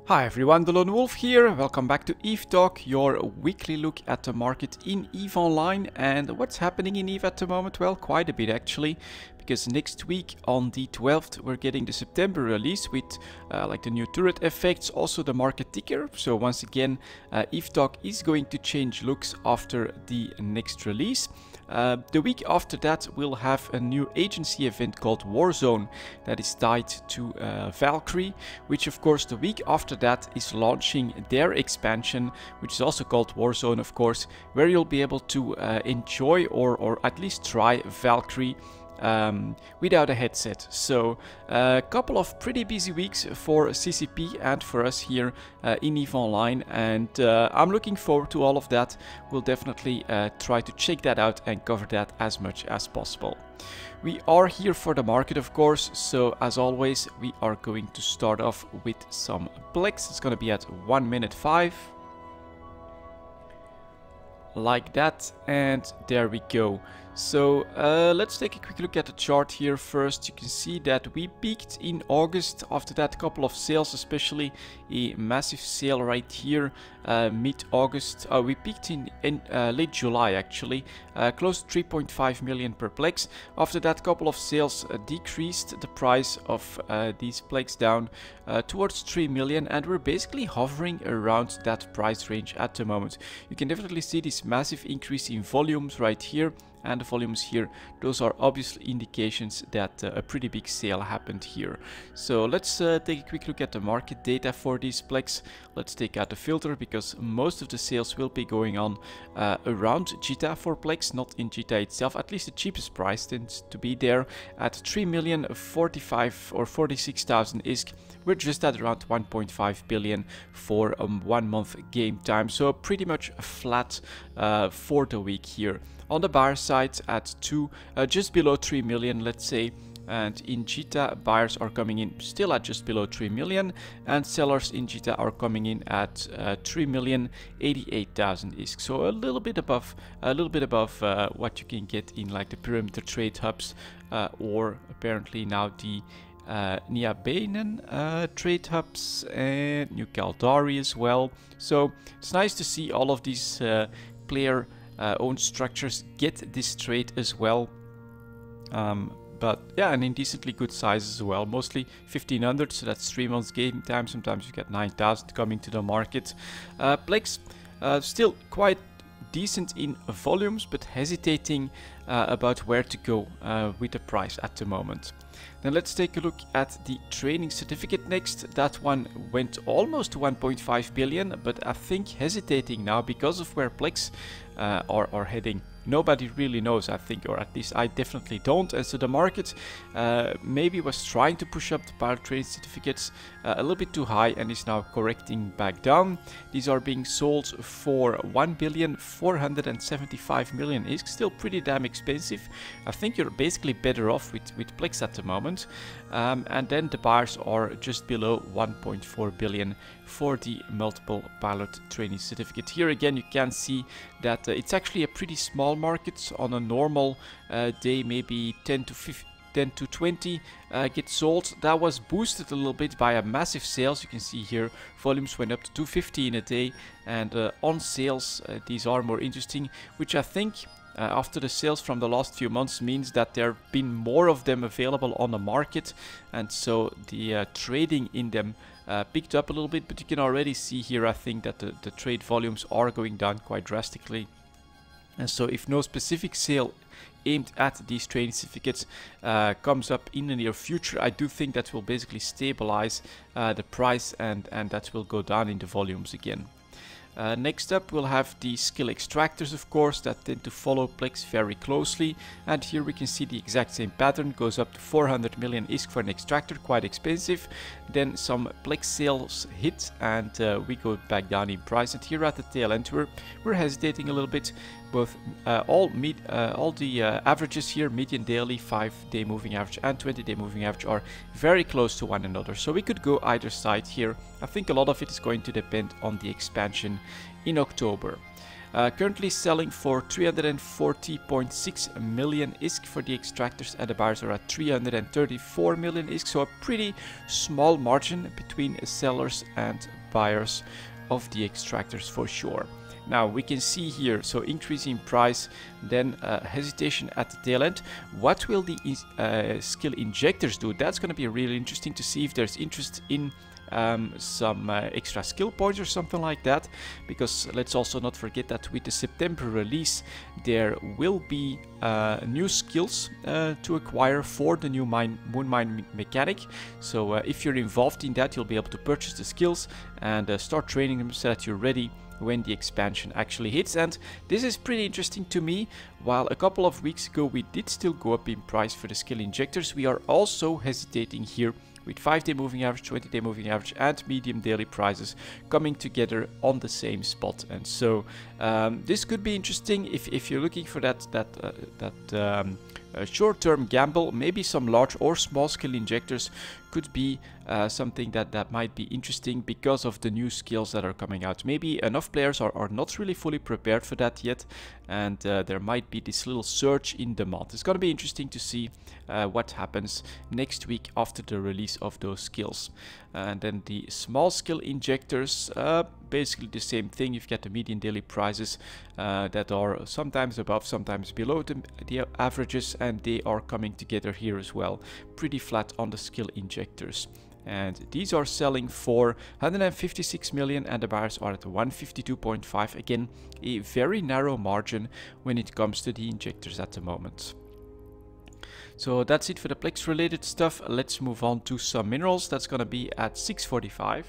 Hi everyone, delonewolf here. Welcome back to EVE Talk, your weekly look at the market in EVE Online. And what's happening in EVE at the moment? Well, quite a bit actually, because next week on the 12th we're getting the September release with like the new turret effects, also the market ticker. So once again, EVE Talk is going to change looks after the next release. The week after that we'll have a new agency event called Warzone that is tied to Valkyrie, which of course the week after that is launching their expansion, which is also called Warzone of course, where you'll be able to enjoy or at least try Valkyrie without a headset. So a couple of pretty busy weeks for CCP and for us here in EVE Online, and I'm looking forward to all of that. We'll definitely try to check that out and cover that as much as possible. We are here for the market of course, so as always we are going to start off with some plex. It's going to be at 1 minute 5. Like that, and there we go. So let's take a quick look at the chart here first. You can see that we peaked in August. After that, couple of sales, especially a massive sale right here mid-August. We peaked in late July actually, close to 3.5 million per plex. After that, couple of sales decreased the price of these plex down towards 3 million, and we're basically hovering around that price range at the moment. You can definitely see this massive increase in volumes right here, and the volumes here, those are obviously indications that a pretty big sale happened here. So let's take a quick look at the market data for these plex. Let's take out the filter because most of the sales will be going on around JITA for plex, not in JITA itself. At least the cheapest price tends to be there at 3,045,000 or 46,000 ISK. We're just at around 1.5 billion for 1 month game time, so pretty much flat for the week here. On the buyer side at just below 3 million, let's say, and in JITA buyers are coming in still at just below 3 million, and sellers in JITA are coming in at 3,088,000 ISK, so a little bit above what you can get in like the perimeter trade hubs or apparently now the Niabanen trade hubs and New Caldari as well. So it's nice to see all of these player owned structures get this trade as well, but yeah, and in decently good sizes as well, mostly 1500, so that's 3 months game time. Sometimes you get 9,000 coming to the market. Plex still quite decent in volumes, but hesitating about where to go with the price at the moment. Then let's take a look at the training certificate next. That one went almost to 1.5 billion, but I think hesitating now because of where plex are heading. Nobody really knows, I think, or at least I definitely don't. And so the market maybe was trying to push up the pilot training certificates a little bit too high and is now correcting back down. These are being sold for 1,475,000,000 ISK, still pretty damn expensive. I think you're basically better off with plex at the moment. And then the buyers are just below 1.4 billion for the multiple pilot training certificate. Here again you can see that it's actually a pretty small market. On a normal day maybe 10 to 20 get sold. That was boosted a little bit by a massive sales. You can see here volumes went up to 250 in a day, and on sales these are more interesting, which I think after the sales from the last few months means that there have been more of them available on the market, and so the trading in them picked up a little bit. But you can already see here, I think, that the trade volumes are going down quite drastically. And so if no specific sale aimed at these training certificates comes up in the near future, I do think that will basically stabilize the price, and that will go down in the volumes again. Next up we'll have the skill extractors, of course, that tend to follow plex very closely, and here we can see the exact same pattern. Goes up to 400 million ISK for an extractor, quite expensive. Then some plex sales hit and we go back down in price, and here at the tail end we're hesitating a little bit. Both all the averages here, median daily, 5-day moving average and 20-day moving average, are very close to one another, so we could go either side here. I think a lot of it is going to depend on the expansion in October. Currently selling for 340.6 million ISK for the extractors, and the buyers are at 334 million ISK, so a pretty small margin between sellers and buyers of the extractors for sure. Now we can see here, so increasing price, then hesitation at the tail end. What will the skill injectors do? That's going to be really interesting to see if there's interest in some extra skill points or something like that, because let's also not forget that with the September release there will be new skills to acquire for the new moon mine mechanic. So if you're involved in that, you'll be able to purchase the skills and start training them so that you're ready when the expansion actually hits. And this is pretty interesting to me. While a couple of weeks ago we did still go up in price for the skill injectors, we are also hesitating here with 5-day moving average, 20-day moving average and medium daily prices coming together on the same spot. And so this could be interesting if you're looking for that short-term gamble. Maybe some large or small skill injectors could be something that might be interesting because of the new skills that are coming out. Maybe enough players are not really fully prepared for that yet, and there might be this little surge in demand. It's going to be interesting to see what happens next week after the release of those skills. And then the small skill injectors, basically the same thing. You've got the median daily prices that are sometimes above, sometimes below the averages, and they are coming together here as well. Pretty flat on the skill injectors. And these are selling for 156 million and the buyers are at 152.5. Again, a very narrow margin when it comes to the injectors at the moment. So that's it for the Plex related stuff. Let's move on to some minerals. That's going to be at 645.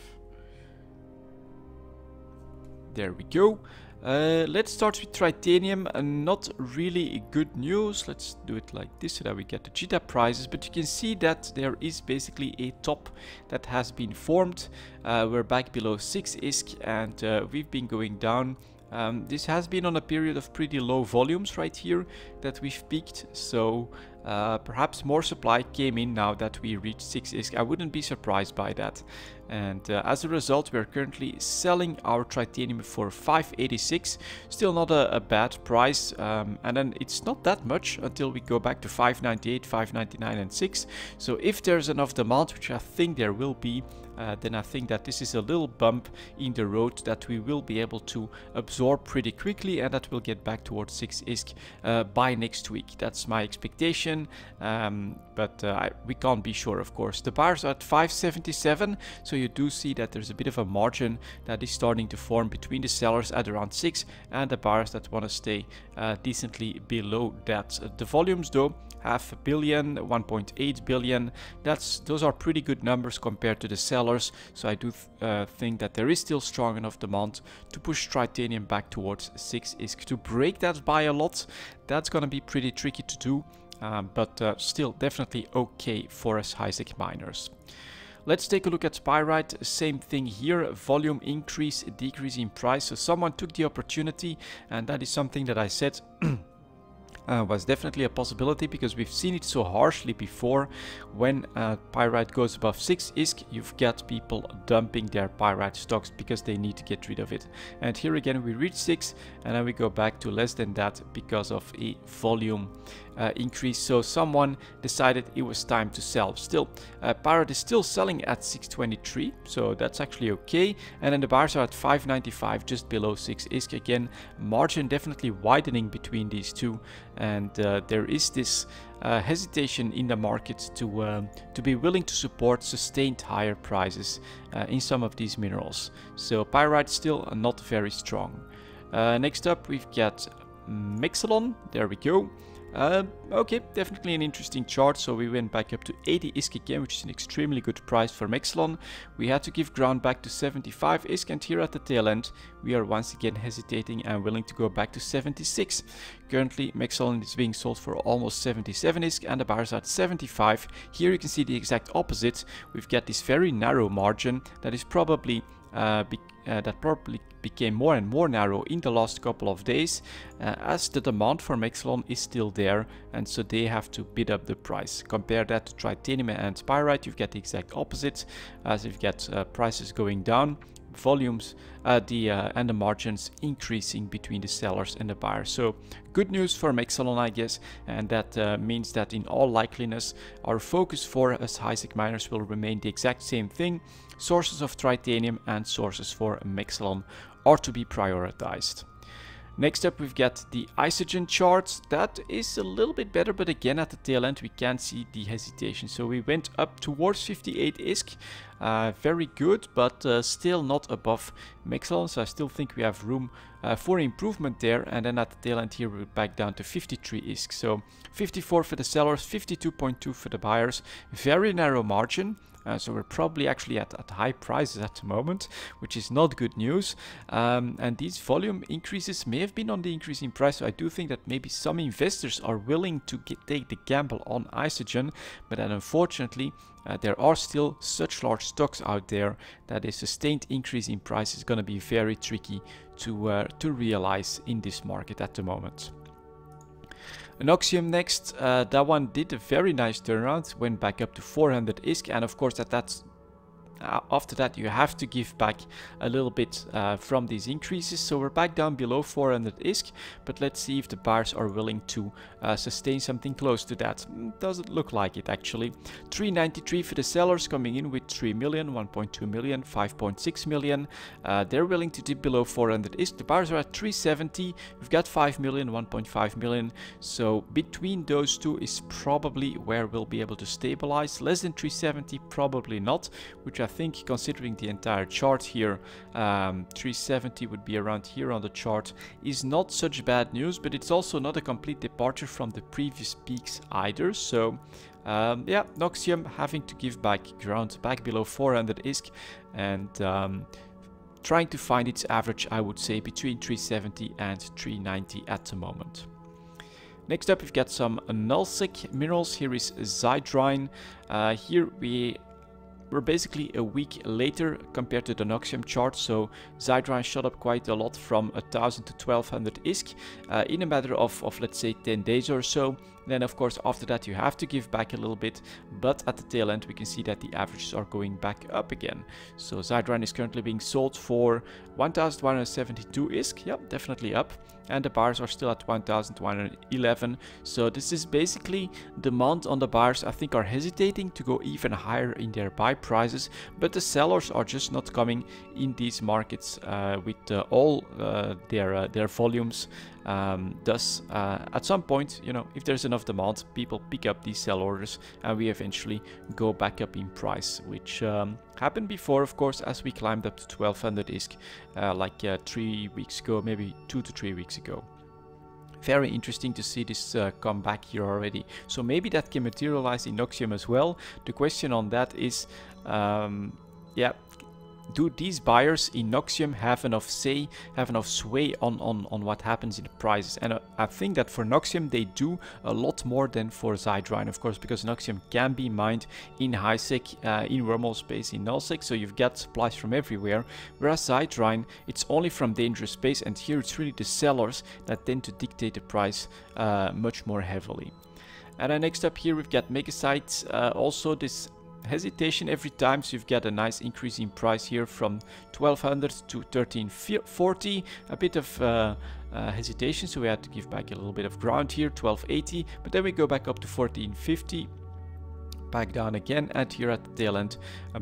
There we go. Let's start with titanium. Not really good news. Let's do it like this so that we get the cheetah prices. But you can see that there is basically a top that has been formed. We're back below 6 ISK and we've been going down. This has been on a period of pretty low volumes right here that we've peaked. So perhaps more supply came in now that we reached 6 ISK. I wouldn't be surprised by that. And as a result, we're currently selling our titanium for 586. Still not a bad price. And then it's not that much until we go back to 598, 599 and 6. So if there's enough demand, which I think there will be, then I think that this is a little bump in the road that we will be able to absorb pretty quickly, and that will get back towards 6 ISK by next week. That's my expectation, but we can't be sure, of course. The buyers are at 577, so you do see that there's a bit of a margin that is starting to form between the sellers at around 6 and the buyers that want to stay decently below that. The volumes though, 500 million, 1.8 billion, those are pretty good numbers compared to the sellers. So I do think that there is still strong enough demand to push titanium back towards 6 ISK. To break that by a lot, that's going to be pretty tricky to do, but still definitely okay for us high-sec miners. Let's take a look at pyrite. Same thing here, volume increase, decrease in price. So someone took the opportunity, and that is something that I said was definitely a possibility, because we've seen it so harshly before. When pyrite goes above 6 ISK, you've got people dumping their pyrite stocks because they need to get rid of it. And here again we reach 6 and then we go back to less than that because of a volume increase. So someone decided it was time to sell. Still, pyrite is still selling at 623, so that's actually okay. And then the buyers are at 595, just below 6 ISK. Again, margin definitely widening between these two, and there is this hesitation in the market to be willing to support sustained higher prices in some of these minerals. So pyrite still not very strong. Next up we've got Mexalon. There we go. Okay, definitely an interesting chart. So we went back up to 80 ISK again, which is an extremely good price for Mexalon. We had to give ground back to 75 ISK, and here at the tail end we are once again hesitating and willing to go back to 76. Currently Mexalon is being sold for almost 77 ISK and the buyers are at 75. Here you can see the exact opposite. We've got this very narrow margin that is probably became more and more narrow in the last couple of days, as the demand for Mexalon is still there, and so they have to bid up the price. Compare that to titanium and pyrite, you've got the exact opposite, as you've got prices going down, volumes and the margins increasing between the sellers and the buyers. So good news for Mexalon, I guess, and that means that in all likeliness our focus for us HiSec miners will remain the exact same thing. Sources of titanium and sources for Mexalon are to be prioritized. Next up, we've got the Isogen chart. That is a little bit better, but again at the tail end we can see the hesitation. So we went up towards 58 ISK, very good, but still not above Mexalon. So I still think we have room for improvement there. And then at the tail end here we're back down to 53 ISK. So 54 for the sellers, 52.2 for the buyers. Very narrow margin. So we're probably actually at high prices at the moment, which is not good news. And these volume increases may have been on the increasing price. So I do think that maybe some investors are willing to take the gamble on Isogen, but then unfortunately there are still such large stocks out there that a sustained increase in price is going to be very tricky to realize in this market at the moment. Inoxium next, that one did a very nice turnaround, went back up to 400 ISK, and of course after that you have to give back a little bit from these increases. So we're back down below 400 ISK, but let's see if the buyers are willing to sustain something close to that. Doesn't look like it actually. 393 for the sellers, coming in with 3 million, 1.2 million, 5.6 million. They're willing to dip below 400 ISK. The buyers are at 370. We've got 5 million, 1.5 million. So between those two is probably where we'll be able to stabilize. Less than 370, probably not, which I think, considering the entire chart here, 370 would be around here on the chart, is not such bad news, but it's also not a complete departure from the previous peaks either. So yeah, Inoxium having to give back ground back below 400 ISK and trying to find its average, I would say, between 370 and 390 at the moment. Next up, we've got some nullsec minerals. Here is Zydrine. Here we're basically a week later compared to the Inoxium chart, so Zydrine shot up quite a lot from 1000 to 1200 ISK in a matter of let's say 10 days or so. Then of course after that you have to give back a little bit, but at the tail end we can see that the averages are going back up again. So Zydrine is currently being sold for 1172 ISK, yep, definitely up, and the buyers are still at 1111. So this is basically demand on the buyers, I think, are hesitating to go even higher in their buy prices, but the sellers are just not coming in these markets with all their volumes. Thus at some point, you know, if there's enough demand, people pick up these sell orders and we eventually go back up in price, which happened before, of course, as we climbed up to 1200 ISK like 3 weeks ago, maybe 2 to 3 weeks ago. Very interesting to see this come back here already. So maybe that can materialize in Inoxium as well. The question on that is, yeah, do these buyers in Inoxium have enough say, have enough sway on what happens in the prices? And I think that for Inoxium they do a lot more than for Zydrine, of course, because Inoxium can be mined in HiSec, in wormhole space, in nullsec, so you've got supplies from everywhere. Whereas Zydrine, it's only from dangerous space, and here it's really the sellers that tend to dictate the price much more heavily. And then next up here we've got Megasite, also this hesitation every time, so you've got a nice increase in price here from 1200 to 1340, a bit of hesitation, so we had to give back a little bit of ground here, 1280, but then we go back up to 1450, back down again, and here at the tail end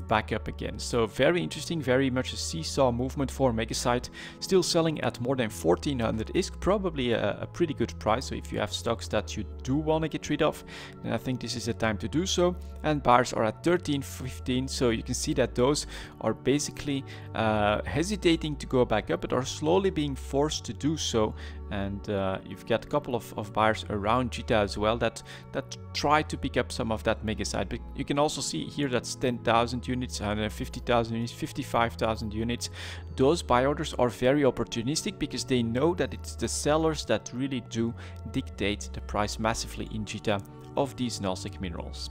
back up again. So very interesting, very much a seesaw movement for Megasite, still selling at more than 1400 ISK, probably a pretty good price. So if you have stocks that you do want to get rid of, then I think this is the time to do so. And buyers are at 1315, so you can see that those are basically hesitating to go back up, but are slowly being forced to do so. And you've got a couple of buyers around Jita as well that try to pick up some of that Megasite. But you can also see here that's 10,000 units, 150,000 units, 55,000 units. Those buy orders are very opportunistic because they know that it's the sellers that really do dictate the price massively in Jita of these nullsec minerals.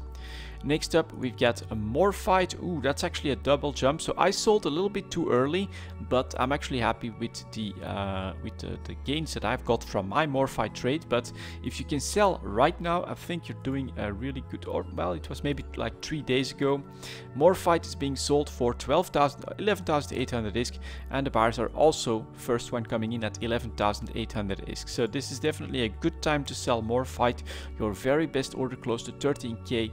Next up, we've got a Morphyte. Ooh, that's actually a double jump. So I sold a little bit too early, but I'm actually happy with the gains that I've got from my Morphyte trade. But if you can sell right now, I think you're doing a really good, or well, it was maybe like 3 days ago. Morphyte is being sold for 11,800 ISK, and the buyers are also first one coming in at 11,800 ISK. So this is definitely a good time to sell Morphyte. Your very best order close to 13k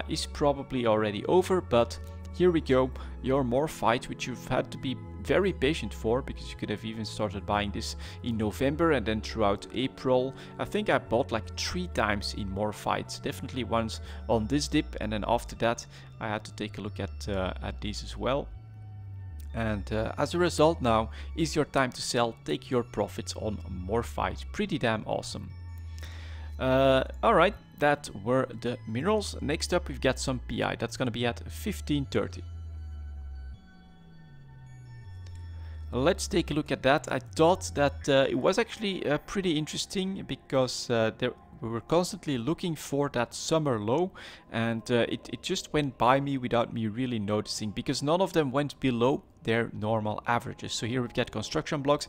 is probably already over, but here we go, your Morphyte, which you've had to be very patient for, because you could have even started buying this in November and then throughout April. I think I bought like 3 times in Morphyte, definitely once on this dip, and then after that I had to take a look at these as well. And as a result, now is your time to sell. Take your profits on Morphyte. Pretty damn awesome. Alright, that were the minerals. Next up, we've got some PI. That's going to be at 1530. Let's take a look at that. I thought that it was actually pretty interesting, because we were constantly looking for that summer low, and it just went by me without me really noticing, because none of them went below their normal averages. So here we've got construction blocks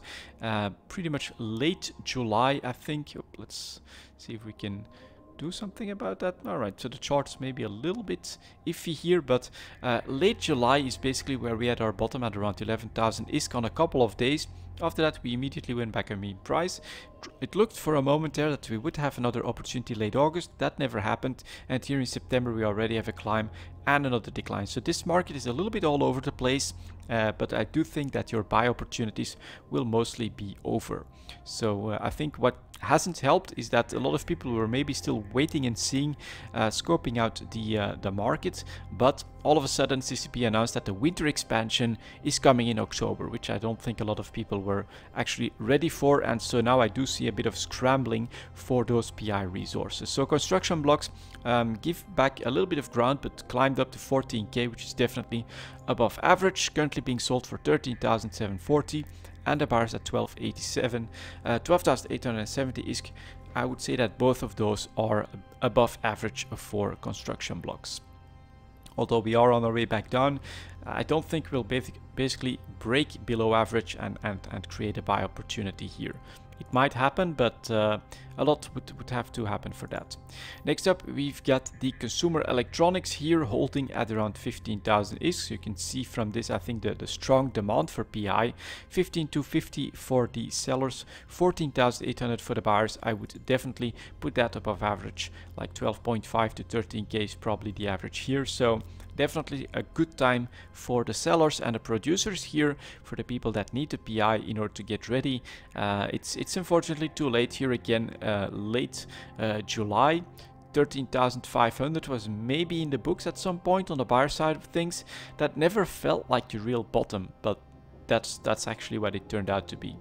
pretty much late July, I think. Let's see if we can do something about that. All right, so the chart's maybe a little bit iffy here, but late July is basically where we had our bottom at around 11,000 ISK on a couple of days. After that, we immediately went back a mean price. It looked for a moment there that we would have another opportunity late August. That never happened, and here in September we already have a climb and another decline. So this market is a little bit all over the place, but I do think that your buy opportunities will mostly be over. So I think what hasn't helped is that a lot of people were maybe still waiting and seeing, scoping out the market, but all of a sudden CCP announced that the winter expansion is coming in October, which I don't think a lot of people were actually ready for, and so now I do see a bit of scrambling for those PI resources. So construction blocks give back a little bit of ground, but climbed up to 14k, which is definitely above average, currently being sold for 13,740. and the bars at 12,870 ISK. I would say that both of those are above average for construction blocks. Although we are on our way back down, I don't think we'll basically break below average and create a buy opportunity here. It might happen, but a lot would have to happen for that. Next up, we've got the consumer electronics here holding at around 15,000 ISK. So you can see from this, I think the strong demand for PI, 15,250 for the sellers, 14,800 for the buyers. I would definitely put that above average, like 12.5 to 13k is probably the average here. So definitely a good time for the sellers and the producers here, for the people that need the PI in order to get ready. It's unfortunately too late here again, late July. 13,500 was maybe in the books at some point on the buyer side of things. That never felt like the real bottom, but that's actually what it turned out to be.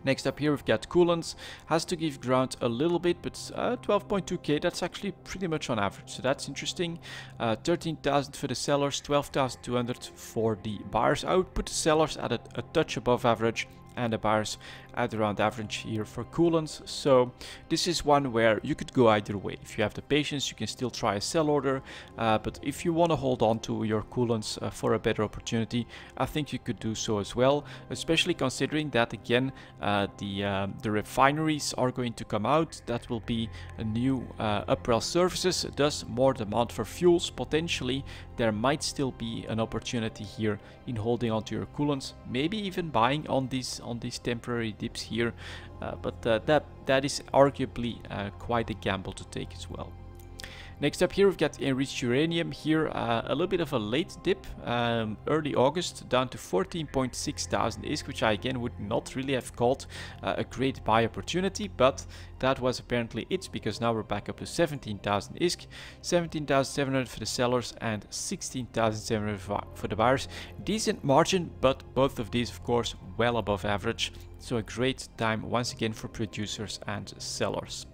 Next up here we've got coolants, has to give ground a little bit, but 12.2k, that's actually pretty much on average, so that's interesting. 13,000 for the sellers, 12,200 for the buyers. I would put the sellers at a touch above average and the buyers at around average here for coolants. So this is one where you could go either way. If you have the patience, you can still try a sell order, but if you want to hold on to your coolants for a better opportunity, I think you could do so as well, especially considering that again the refineries are going to come out. That will be a new upwell services, thus more demand for fuels. Potentially there might still be an opportunity here in holding on to your coolants, maybe even buying on these temporary dips here, but that is arguably quite a gamble to take as well. Next up here we've got enriched uranium here, a little bit of a late dip, early August, down to 14.6 thousand ISK, which I again would not really have called a great buy opportunity, but that was apparently it, because now we're back up to 17,000 ISK, 17,700 for the sellers and 16,700 for the buyers. Decent margin, but both of these of course well above average, so a great time once again for producers and sellers.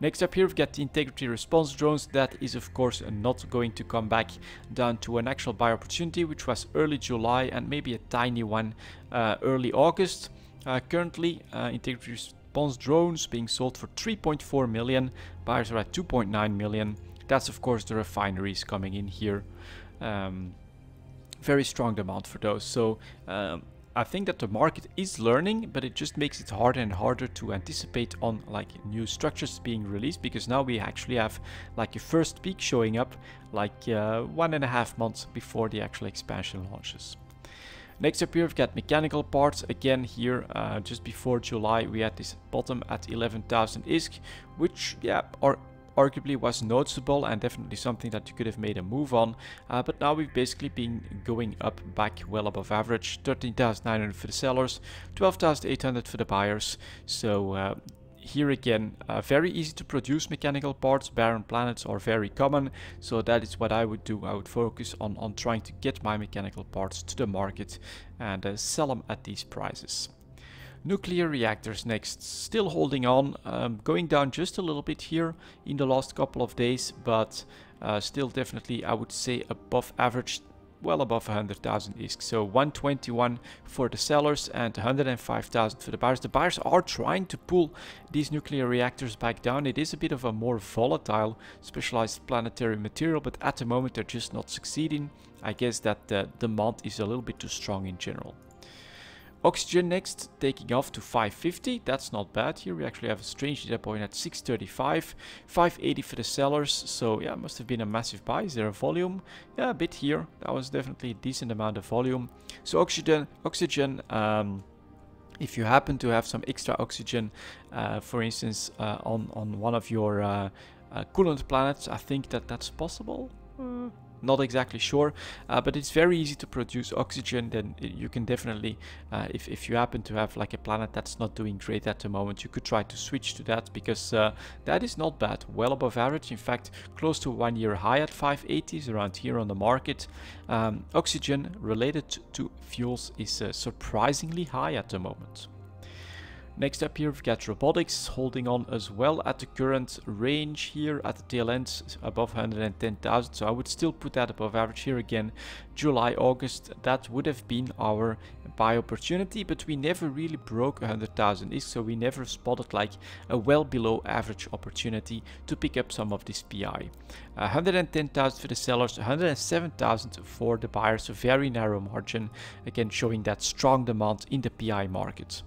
Next up here we've got the integrity response drones. That is of course not going to come back down to an actual buy opportunity, which was early July and maybe a tiny one early August. Currently integrity response drones being sold for 3.4 million, buyers are at 2.9 million. That's of course the refineries coming in here. Very strong demand for those. So I think that the market is learning, but it just makes it harder and harder to anticipate on like new structures being released, because now we actually have like a first peak showing up like 1.5 months before the actual expansion launches. Next up here we've got mechanical parts. Again here just before July we had this bottom at 11,000 ISK, which arguably was noticeable and definitely something that you could have made a move on, but now we've basically been going up back well above average. 13,900 for the sellers, 12,800 for the buyers. So here again, very easy to produce mechanical parts. Barren planets are very common, so that is what I would do. I would focus on trying to get my mechanical parts to the market and sell them at these prices. Nuclear reactors next, still holding on, going down just a little bit here in the last couple of days, but still definitely I would say above average, well above 100,000 ISK. So 121 for the sellers and 105,000 for the buyers. The buyers are trying to pull these nuclear reactors back down. It is a bit of a more volatile specialized planetary material, but at the moment they're just not succeeding. I guess that the demand is a little bit too strong in general. Oxygen next, taking off to 550. That's not bad. Here we actually have a strange data point at 635. 580 for the sellers. So yeah, must have been a massive buy. Is there a volume? Yeah, a bit here. That was definitely a decent amount of volume. So oxygen, if you happen to have some extra oxygen, for instance, on one of your coolant planets, I think that's possible. Not exactly sure, but it's very easy to produce oxygen. Then you can definitely, if you happen to have like a planet that's not doing great at the moment, you could try to switch to that, because that is not bad, well above average. In fact, close to 1 year high at 580 is around here on the market. Oxygen related to fuels is surprisingly high at the moment. Next up here we've got robotics holding on as well at the current range here at the tail end, above 110,000. So I would still put that above average here again. July, August, that would have been our buy opportunity, but we never really broke 100,000 ISK, so we never spotted like a well below average opportunity to pick up some of this PI. 110,000 for the sellers, 107,000 for the buyers, a very narrow margin, again showing that strong demand in the PI market.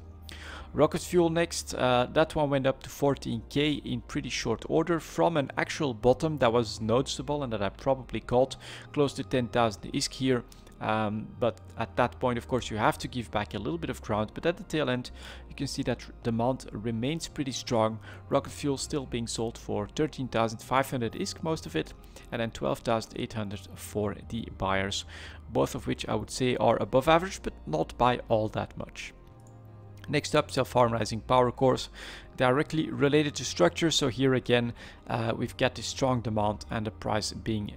Rocket fuel next, that one went up to 14k in pretty short order from an actual bottom that was noticeable and that I probably caught close to 10,000 ISK here. But at that point, of course, you have to give back a little bit of ground. But at the tail end, you can see that demand remains pretty strong. Rocket fuel still being sold for 13,500 ISK, most of it, and then 12,800 for the buyers. Both of which I would say are above average, but not by all that much. Next up, self-harmonizing power cores, directly related to structure. So here again, we've got this strong demand and the price being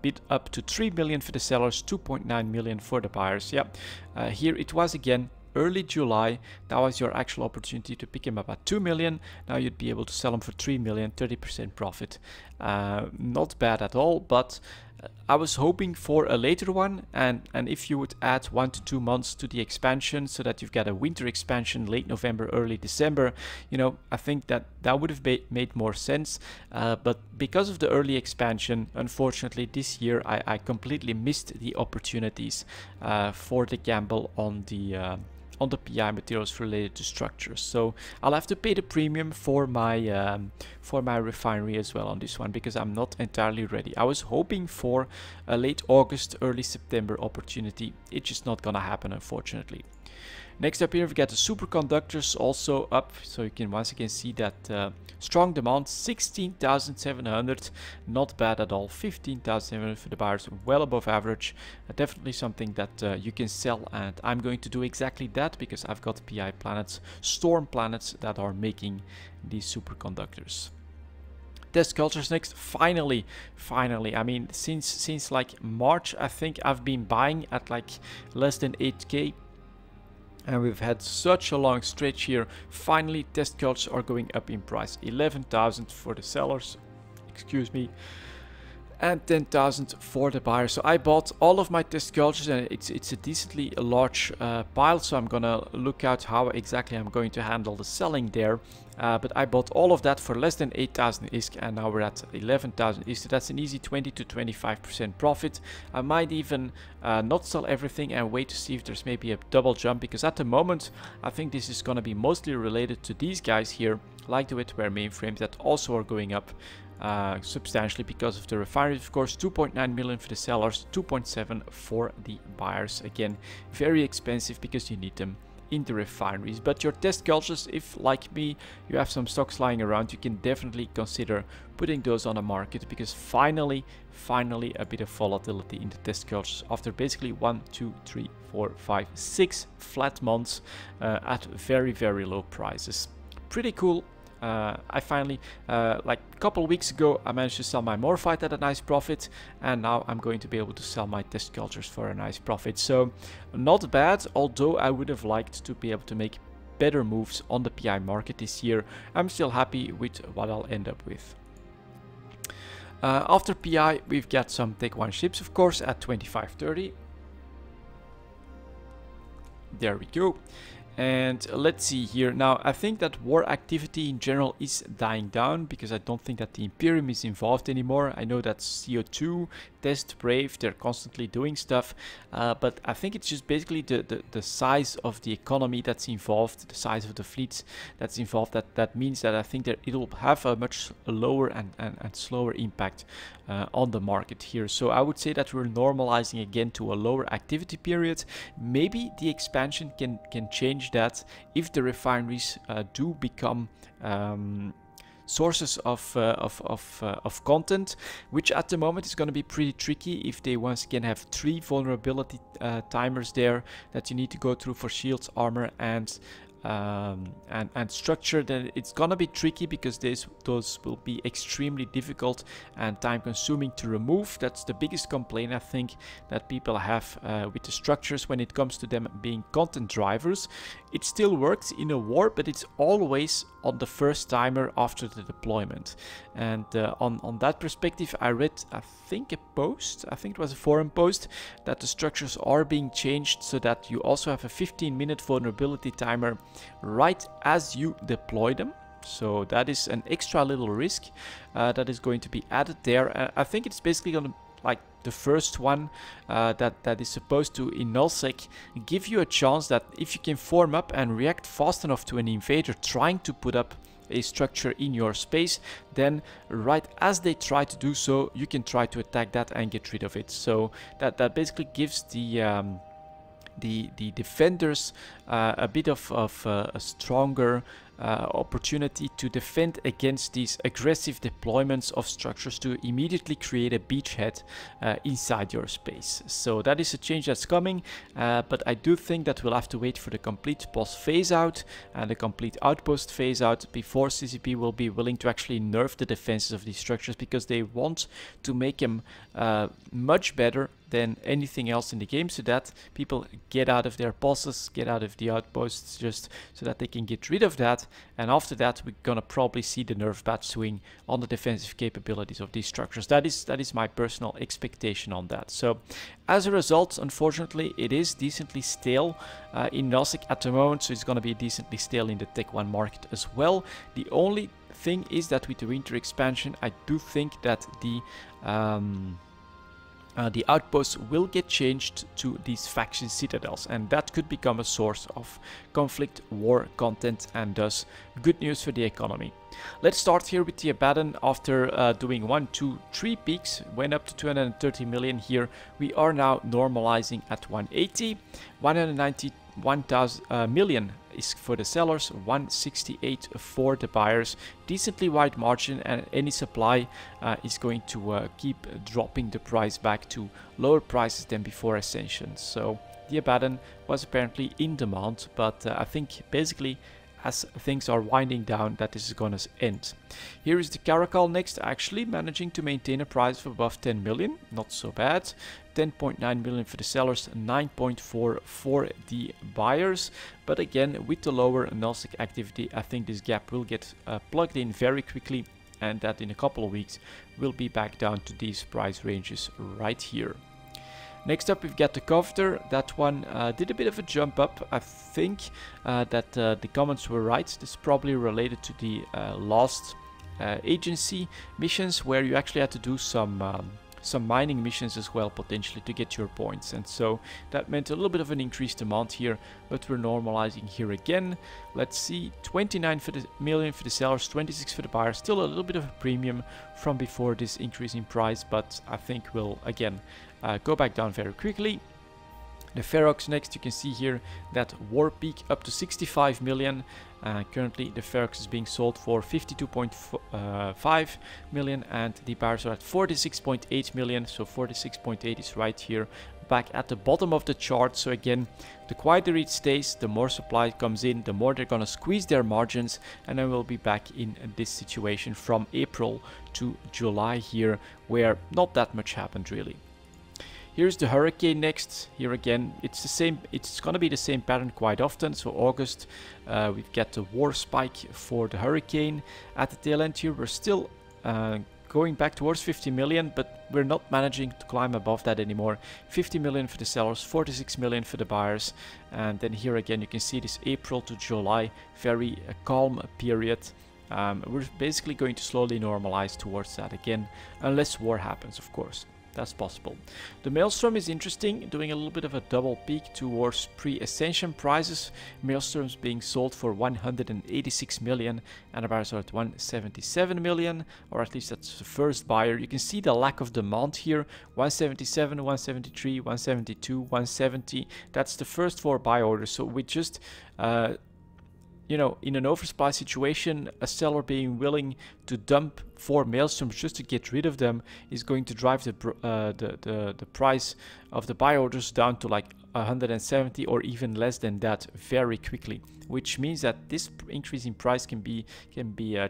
bid up to 3 million for the sellers, 2.9 million for the buyers. Yeah, here it was again early July. That was your actual opportunity to pick them up at 2 million. Now you'd be able to sell them for 3 million, 30% profit. Not bad at all, but I was hoping for a later one, and if you would add 1 to 2 months to the expansion so that you've got a winter expansion late November, early December, you know, I think that would have made more sense. But because of the early expansion, unfortunately this year I completely missed the opportunities for the gamble on the PI materials related to structures. So I'll have to pay the premium for my refinery as well on this one, because I'm not entirely ready. I was hoping for a late August, early September opportunity. It's just not gonna happen, unfortunately. Next up here we've got the superconductors also up, so you can once again see that strong demand, 16,700, not bad at all. 15,700 for the buyers, well above average. Definitely something that you can sell, and I'm going to do exactly that because I've got PI planets, storm planets, that are making these superconductors. Test cultures next. Finally, I mean, since like March, I think I've been buying at like less than 8k. And we've had such a long stretch here. Finally, test cultures are going up in price. 11,000 for the sellers, excuse me, and 10,000 for the buyer. So I bought all of my test cultures, and it's a decently large pile, so I'm gonna look out how exactly I'm going to handle the selling there. But I bought all of that for less than 8,000 ISK, and now we're at 11,000 ISK. So that's an easy 20 to 25% profit. I might even not sell everything and wait to see if there's maybe a double jump, because at the moment I think this is gonna be mostly related to these guys here, like the wetware mainframes that also are going up substantially because of the refineries. Of course, 2.9 million for the sellers, 2.7 for the buyers. Again, very expensive because you need them in the refineries. But your test cultures, if like me you have some stocks lying around, you can definitely consider putting those on the market, because finally a bit of volatility in the test cultures after basically 1, 2, 3, 4, 5, 6 flat months at very low prices. Pretty cool. I finally, like a couple of weeks ago, I managed to sell my Morphite at a nice profit, and now I'm going to be able to sell my test cultures for a nice profit. So not bad, although I would have liked to be able to make better moves on the PI market this year. I'm still happy with what I'll end up with. After PI, we've got some Tech 1 ships, of course, at 25.30. There we go. And let's see here. Now, I think that war activity in general is dying down, because I don't think that the Imperium is involved anymore. I know that CO2, Test, Brave, they're constantly doing stuff, but I think it's just basically the size of the economy that's involved, the size of the fleets that's involved, that means that I think that it'll have a much lower and slower impact on the market here. So I would say that we're normalizing again to a lower activity period. Maybe the expansion can change that if the refineries do become sources of content, which at the moment is going to be pretty tricky if they once again have 3 vulnerability timers there that you need to go through for shields, armor, and structure. Then it's gonna be tricky, because those will be extremely difficult and time consuming to remove. That's the biggest complaint I think that people have with the structures when it comes to them being content drivers. It still works in a war, but it's always on the first timer after the deployment. And on that perspective, I read, I think it was a forum post, that the structures are being changed so that you also have a 15-minute vulnerability timer right as you deploy them. So that is an extra little risk that is going to be added there. I think it's basically going to, like the first one that is supposed to, in nullsec, give you a chance that if you can form up and react fast enough to an invader trying to put up a structure in your space, then right as they try to do so, you can try to attack that and get rid of it. So that basically gives the defenders a bit of a stronger opportunity to defend against these aggressive deployments of structures to immediately create a beachhead inside your space. So that is a change that's coming, but I do think that we'll have to wait for the complete boss phase out and the complete outpost phase out before CCP will be willing to actually nerf the defenses of these structures, because they want to make them much better than anything else in the game, so that people get out of their bosses, get out of the outposts, just so that they can get rid of that. And after that, we're gonna probably see the nerf bat swing on the defensive capabilities of these structures. That is my personal expectation on that. So as a result, unfortunately, it is decently stale in nullsec at the moment, so it's gonna be decently stale in the Tech 1 market as well. The only thing is that with the winter expansion, I do think that the outposts will get changed to these faction citadels, and that could become a source of conflict, war content, and thus good news for the economy. Let's start here with the Abaddon. After doing 1, 2, 3 peaks, went up to 230 million here. We are now normalizing at 180, 191 million is for the sellers, 168 for the buyers. Decently wide margin, and any supply is going to keep dropping the price back to lower prices than before Ascension. So the Abaddon was apparently in demand, but I think basically as things are winding down, that this is going to end. Here is the Caracal next, actually managing to maintain a price of above 10 million, not so bad. 10.9 million for the sellers, 9.4 for the buyers. But again, with the lower nullsec activity, I think this gap will get plugged in very quickly and that in a couple of weeks we'll be back down to these price ranges right here. Next up, we've got the Cofter. That one did a bit of a jump up. I think that the comments were right. This is probably related to the last agency missions, where you actually had to do some mining missions as well, potentially, to get your points. And so that meant a little bit of an increased amount here, but we're normalizing here again. Let's see, 29 million for the sellers, 26 for the buyers. Still a little bit of a premium from before this increase in price, but I think we'll again go back down very quickly. The Ferox next, you can see here that war peak up to 65 million. Currently the Ferox is being sold for 52.5 million and the buyers are at 46.8 million. So 46.8 is right here, back at the bottom of the chart. So again, the quieter it stays, the more supply comes in, the more they're gonna squeeze their margins, and then we'll be back in this situation from April to July here, where not that much happened really. Here's the Hurricane next. Here again, it's the same. It's gonna be the same pattern quite often. So August, we've got the war spike for the Hurricane. At the tail end here, we're still going back towards 50 million, but we're not managing to climb above that anymore. 50 million for the sellers, 46 million for the buyers. And then here again, you can see this April to July, very calm period. We're basically going to slowly normalize towards that again, unless war happens, of course. That's possible. The Maelstrom is interesting, doing a little bit of a double peak towards pre-ascension prices. Maelstroms being sold for 186 million and the buyers are at 177 million, or at least that's the first buyer. You can see the lack of demand here. 177, 173, 172, 170. That's the first 4 buy orders. So we just you know, in an oversupply situation, a seller being willing to dump 4 Maelstroms just to get rid of them is going to drive the price of the buy orders down to like 170 or even less than that very quickly, which means that this increase in price can be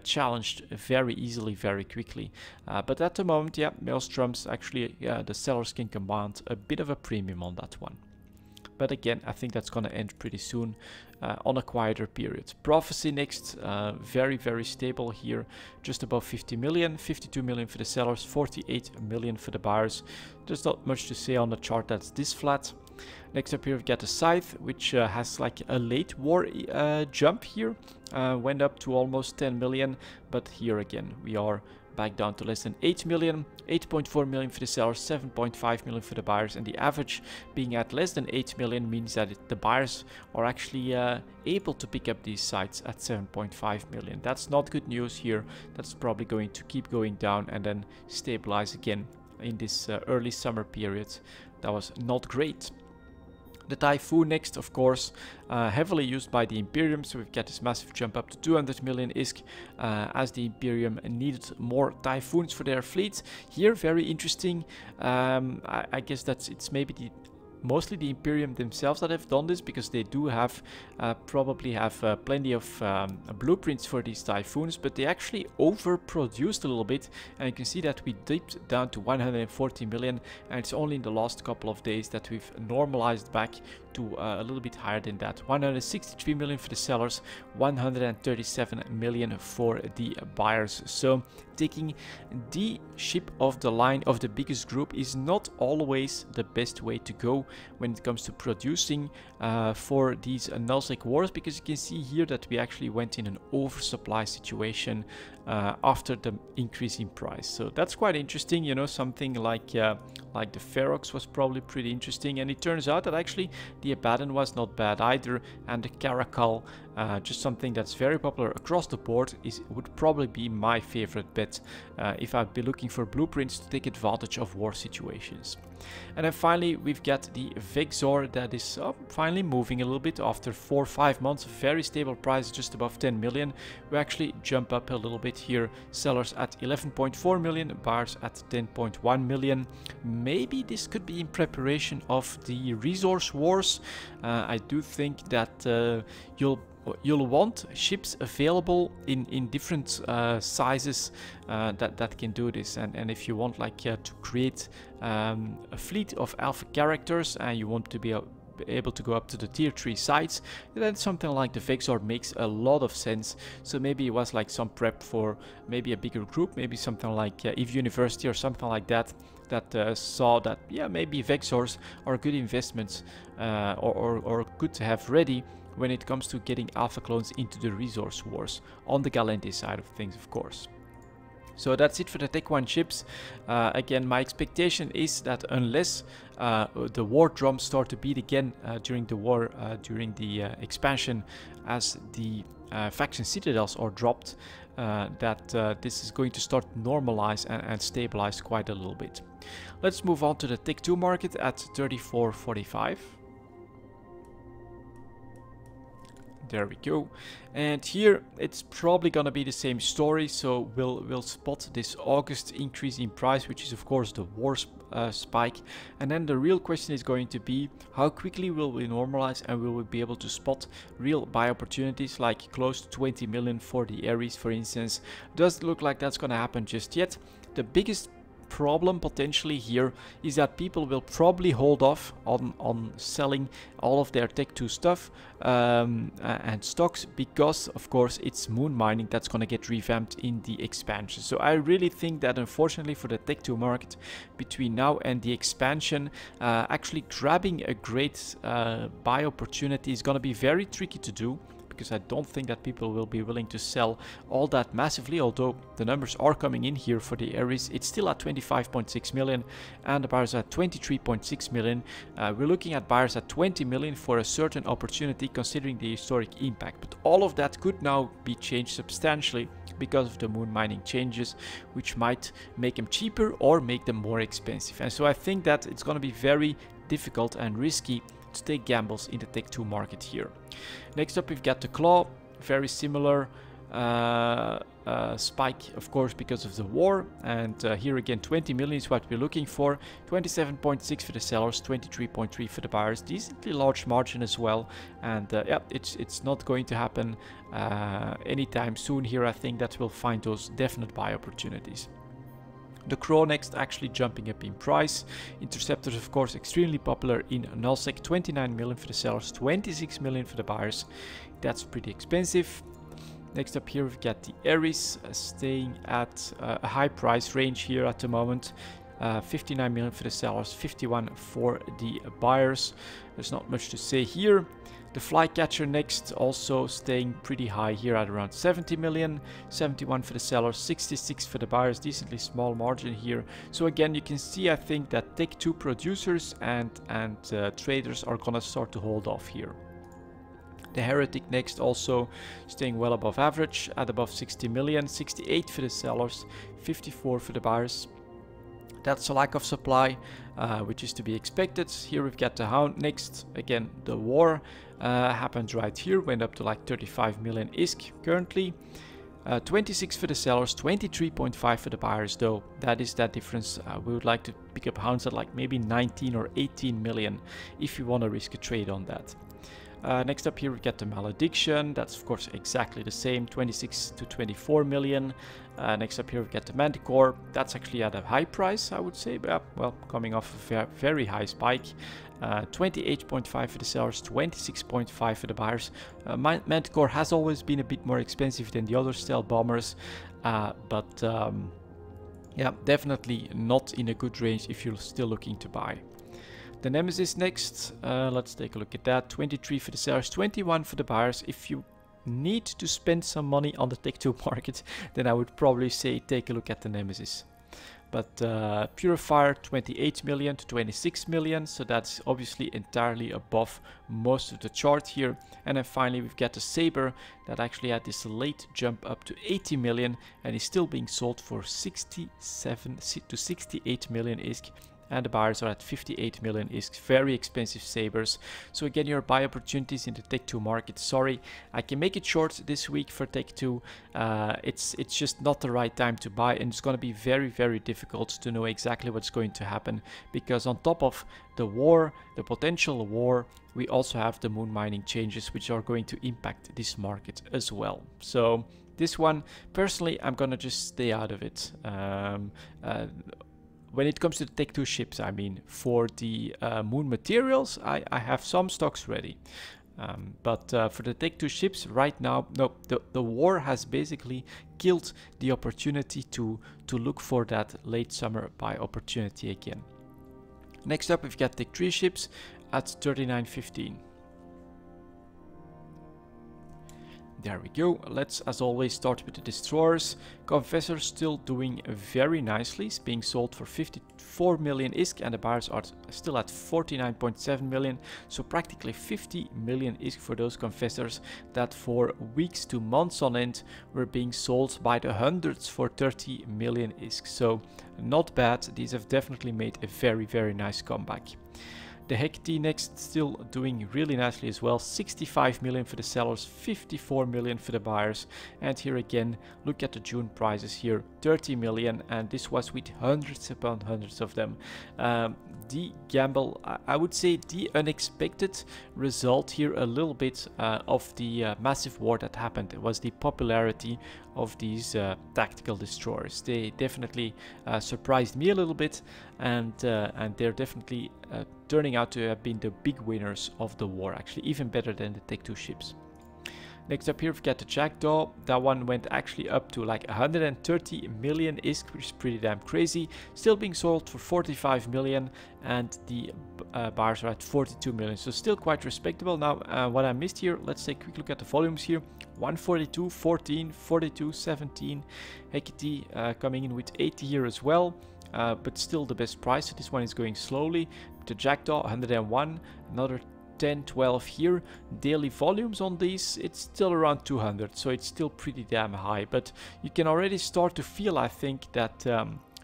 challenged very easily, very quickly. But at the moment, yeah, Maelstroms actually, the sellers can command a bit of a premium on that one. But again, I think that's going to end pretty soon on a quieter period. Prophecy next, very, very stable here, just above 50 million, 52 million for the sellers, 48 million for the buyers. There's not much to say on the chart that's this flat. Next up here we've got the Scythe, which has like a late war jump here, went up to almost 10 million, but here again we are back down to less than 8 million, 8.4 million for the sellers, 7.5 million for the buyers, and the average being at less than 8 million means that the buyers are actually able to pick up these sites at 7.5 million. That's not good news here. That's probably going to keep going down and then stabilize again in this early summer period. That was not great. The Typhoon next, of course, heavily used by the Imperium, so we've got this massive jump up to 200 million ISK as the Imperium needed more Typhoons for their fleet. Here, very interesting. I guess it's maybe mostly the Imperium themselves that have done this, because they do have probably have plenty of blueprints for these Typhoons, but they actually overproduced a little bit, and you can see that we dipped down to 140 million, and it's only in the last couple of days that we've normalized back to a little bit higher than that. 163 million for the sellers, 137 million for the buyers. So taking the ship of the line of the biggest group is not always the best way to go when it comes to producing for these nullsec wars, because you can see here that we actually went in an oversupply situation after the increase in price. So that's quite interesting. You know, something like the Ferox was probably pretty interesting, and it turns out that actually the Abaddon was not bad either, and the Caracal, just something that's very popular across the board, would probably be my favorite bet if I'd be looking for blueprints to take advantage of war situations. And then finally we've got the Vexor that is finally moving a little bit after 4 or 5 months of very stable price, just above 10 million. We actually jump up a little bit here, sellers at 11.4 million, buyers at 10.1 million. Maybe this could be in preparation of the resource wars. I do think that you'll want ships available in different sizes that can do this, and if you want like to create a fleet of alpha characters and you want to be be able to go up to the tier 3 sites, then something like the Vexor makes a lot of sense. So maybe it was like some prep for maybe a bigger group, maybe something like EVE University or something like that, that saw that, yeah, maybe Vexors are good investments or good to have ready when it comes to getting alpha clones into the resource wars on the Galente side of things, of course. So that's it for the Tech 1 chips. Again, my expectation is that unless the war drums start to beat again during the war, during the expansion, as the faction citadels are dropped, that this is going to start normalize and stabilize quite a little bit. Let's move on to the Tech 2 market at 34.45. There we go. And here it's probably gonna be the same story. So we'll spot this August increase in price, which is of course the war spike. And then the real question is going to be, how quickly will we normalize and will we be able to spot real buy opportunities like close to 20 million for the Ares, for instance. Doesn't look like that's gonna happen just yet. The biggest problem potentially here is that people will probably hold off on selling all of their Tech 2 stuff and stocks, because of course it's moon mining that's going to get revamped in the expansion. So I really think that unfortunately for the Tech 2 market, between now and the expansion, actually grabbing a great buy opportunity is going to be very tricky to do, because I don't think that people will be willing to sell all that massively, although the numbers are coming in here for the Ares. It's still at 25.6 million and the buyers at 23.6 million. We're looking at buyers at 20 million for a certain opportunity considering the historic impact, but all of that could now be changed substantially because of the moon mining changes, which might make them cheaper or make them more expensive. And so I think that it's going to be very difficult and risky to take gambles in the Tech 2 market here. Next up we've got the Claw, very similar spike of course because of the war, and here again 20 million is what we're looking for. 27.6 for the sellers, 23.3 for the buyers, decently large margin as well, and yeah, it's not going to happen anytime soon here. I think that we'll find those definite buy opportunities. The Crow next, actually jumping up in price. Interceptors of course extremely popular in nullsec, 29 million for the sellers, 26 million for the buyers. That's pretty expensive. Next up here we've got the Ares, staying at a high price range here at the moment. 59 million for the sellers, 51 for the buyers. There's not much to say here. The Flycatcher next, also staying pretty high here at around 70 million, 71 for the sellers, 66 for the buyers, decently small margin here. So again, you can see, I think that Tech 2 producers and traders are gonna start to hold off here. The Heretic next, also staying well above average at above 60 million, 68 for the sellers, 54 for the buyers. That's a lack of supply, which is to be expected. Here we've got the Hound next. Again, the war happened right here, went up to like 35 million ISK currently. 26 for the sellers, 23.5 for the buyers, though that is that difference. We would like to pick up Hounds at like maybe 19 or 18 million if you want to risk a trade on that. Next up here we get the Malediction. That's of course exactly the same, 26 to 24 million. Next up here we get the Manticore. That's actually at a high price, I would say, but well, coming off a very high spike. 28.5 for the sellers, 26.5 for the buyers. Manticore has always been a bit more expensive than the other stealth bombers, but yeah, definitely not in a good range if you're still looking to buy. The Nemesis next, let's take a look at that. 23 for the sellers, 21 for the buyers. If you need to spend some money on the Tech 2 market, then I would probably say take a look at the Nemesis. But Purifier, 28 million to 26 million, so that's obviously entirely above most of the chart here. And then finally we've got the Saber that actually had this late jump up to 80 million and is still being sold for 67 to 68 million ISK. And the buyers are at 58 million ISK, very expensive Sabers. So again, your buy opportunities in the Tech 2 market. Sorry, I can make it short this week for Tech 2. It's just not the right time to buy, and it's going to be very, very difficult to know exactly what's going to happen, because on top of the war, the potential war, we also have the moon mining changes, which are going to impact this market as well. So this one, personally, I'm gonna just stay out of it. when it comes to the Tech 2 ships, I mean, for the Moon materials, I have some stocks ready. But for the Tech 2 ships right now, no, the war has basically killed the opportunity to look for that late summer buy opportunity again. Next up, we've got Tech 3 ships at 39.15. There we go. Let's, as always, start with the destroyers. Confessor still doing very nicely. It's being sold for 54 million ISK and the buyers are still at 49.7 million. So practically 50 million ISK for those confessors that for weeks to months on end were being sold by the hundreds for 30 million ISK. So not bad. These have definitely made a very nice comeback. The Hecate next still doing really nicely as well. 65 million for the sellers, 54 million for the buyers. And here again, look at the June prices here, 30 million. And this was with hundreds upon hundreds of them. The gamble, I would say the unexpected result here a little bit of the massive war that happened. It was the popularity of these tactical destroyers. They definitely surprised me a little bit, and they're definitely turning out to have been the big winners of the war, actually even better than the Tech 2 ships. Next up here we've got the Jackdaw. That one went actually up to like 130 million ISK, which is pretty damn crazy. Still being sold for 45 million and the buyers are at 42 million. So still quite respectable. Now what I missed here, let's take a quick look at the volumes here. 142, 14, 42, 17. Hecate coming in with 80 here as well. But still the best price. So this one is going slowly. The Jackdaw 101, another 10, 12 here. Daily volumes on these, it's still around 200, so it's still pretty damn high. But you can already start to feel, I think, that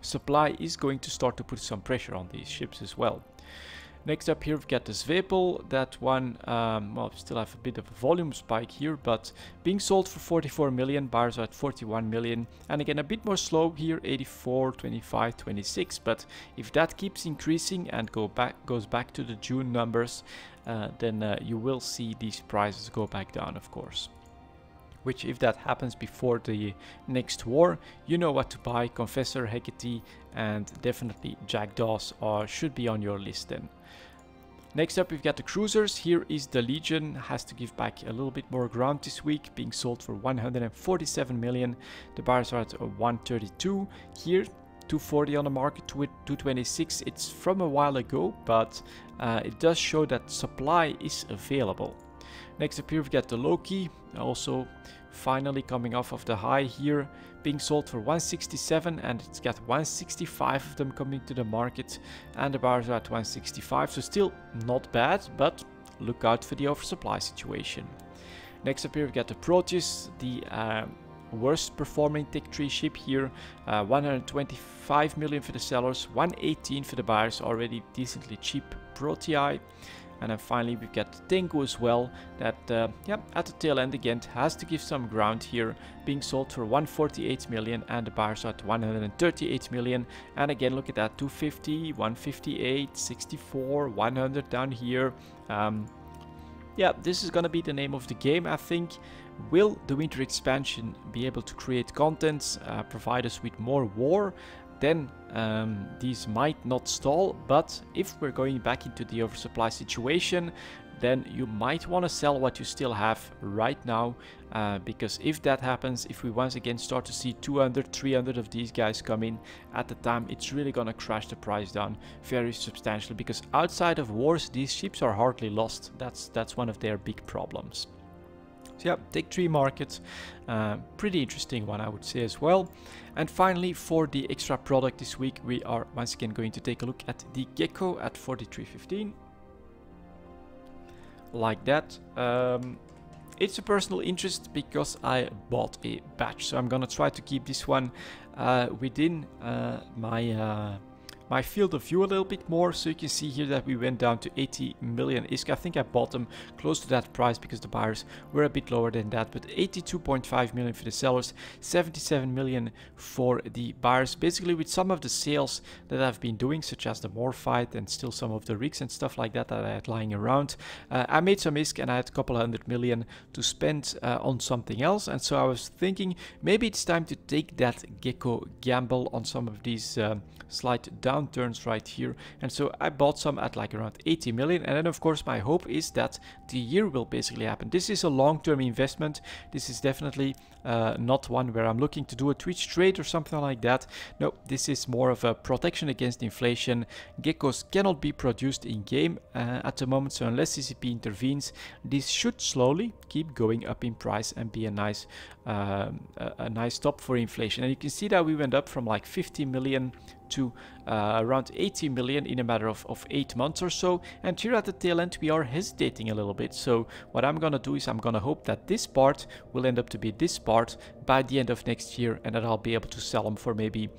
supply is going to start to put some pressure on these ships as well. Next up here we've got the Zwepel. That one, well, still have a bit of a volume spike here, but being sold for 44 million, buyers are at 41 million. And again, a bit more slow here, 84, 25, 26. But if that keeps increasing and goes back to the June numbers, then you will see these prices go back down, of course. Which, if that happens before the next war, you know what to buy. Confessor, Hecate, and definitely Jackdaws should be on your list then. Next up, we've got the cruisers. Here is the Legion, has to give back a little bit more ground this week, being sold for 147 million. The buyers are at 132 here. 240 on the market, 226. It's from a while ago, but it does show that supply is available. Next up here we've got the Loki, also finally coming off of the high here, being sold for 167, and it's got 165 of them coming to the market, and the buyers are at 165, so still not bad, but look out for the oversupply situation. Next up here we've got the Proteus, the worst performing Tech 3 ship here. 125 million for the sellers, 118 for the buyers, already decently cheap Protei. And then finally we've got Tengu as well, that yeah, at the tail end again has to give some ground here, being sold for 148 million and the buyers are at 138 million. And again, look at that, 250, 158, 64, 100 down here. Yeah, this is gonna be the name of the game, I think. Will the winter expansion be able to create content, provide us with more war? Then these might not stall, but if we're going back into the oversupply situation, then you might want to sell what you still have right now, because if that happens, if we once again start to see 200, 300 of these guys come in at the time, it's really gonna crash the price down very substantially, because outside of wars, these ships are hardly lost. That's one of their big problems. So yeah, Tech 3 market, pretty interesting one, I would say as well. And finally, for the extra product this week, we are once again going to take a look at the Gecko at 43.15. Like that. It's a personal interest because I bought a batch, so I'm gonna try to keep this one within my my field of view a little bit more. So you can see here that we went down to 80 million ISK. I think I bought them close to that price because the buyers were a bit lower than that, but 82.5 million for the sellers, 77 million for the buyers. Basically with some of the sales that I've been doing, such as the Morphite and still some of the rigs and stuff like that that I had lying around, I made some ISK and I had a couple 100 million to spend on something else. And so I was thinking maybe it's time to take that Gecko gamble on some of these slight downturns right here. And so I bought some at like around 80 million. And then of course my hope is that the year will basically happen. This is a long-term investment. This is definitely not one where I'm looking to do a Twitch trade or something like that. No, this is more of a protection against inflation. Geckos cannot be produced in game at the moment, so unless CCP intervenes, this should slowly keep going up in price and be a nice stop for inflation. And you can see that we went up from like 50 million to around 80 million in a matter of 8 months or so. And here at the tail end we are hesitating a little bit. So what I'm gonna do is I'm gonna hope that this part will end up to be this part by the end of next year, and that I'll be able to sell them for maybe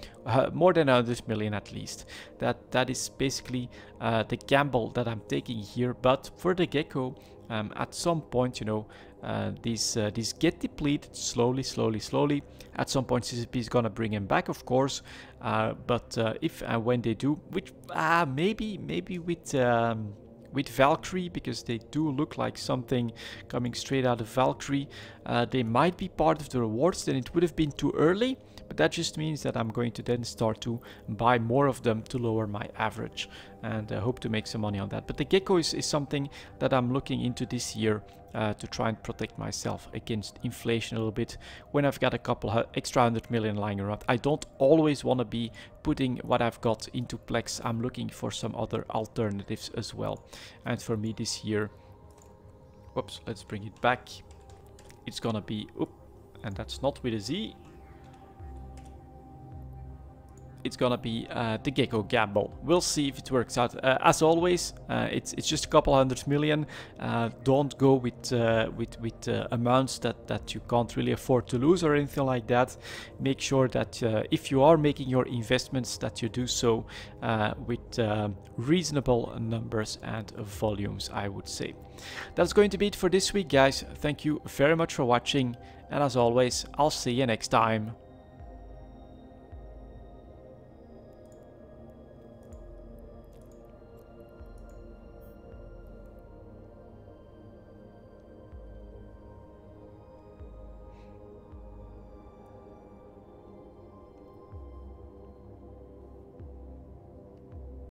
more than 100 million at least. That is basically the gamble that I'm taking here. But for the Gecko, at some point, you know, these get depleted slowly. At some point CCP is gonna bring them back, of course, but if and when they do, which maybe with Valkyrie, because they do look like something coming straight out of Valkyrie, they might be part of the rewards. Then it would have been too early, but that just means that I'm going to then start to buy more of them to lower my average, and hope to make some money on that. But the Gecko is something that I'm looking into this year to try and protect myself against inflation a little bit when I've got a couple extra 100 million lying around. I don't always want to be putting what I've got into Plex. I'm looking for some other alternatives as well. And for me this year, whoops, let's bring it back. It's gonna be, and that's not with a Z. It's gonna be the Gecko gamble. We'll see if it works out. As always, it's just a couple 100 million. Don't go with amounts that you can't really afford to lose or anything like that. Make sure that if you are making your investments, that you do so with reasonable numbers and volumes, I would say. That's going to be it for this week, guys. Thank you very much for watching, and as always, I'll see you next time.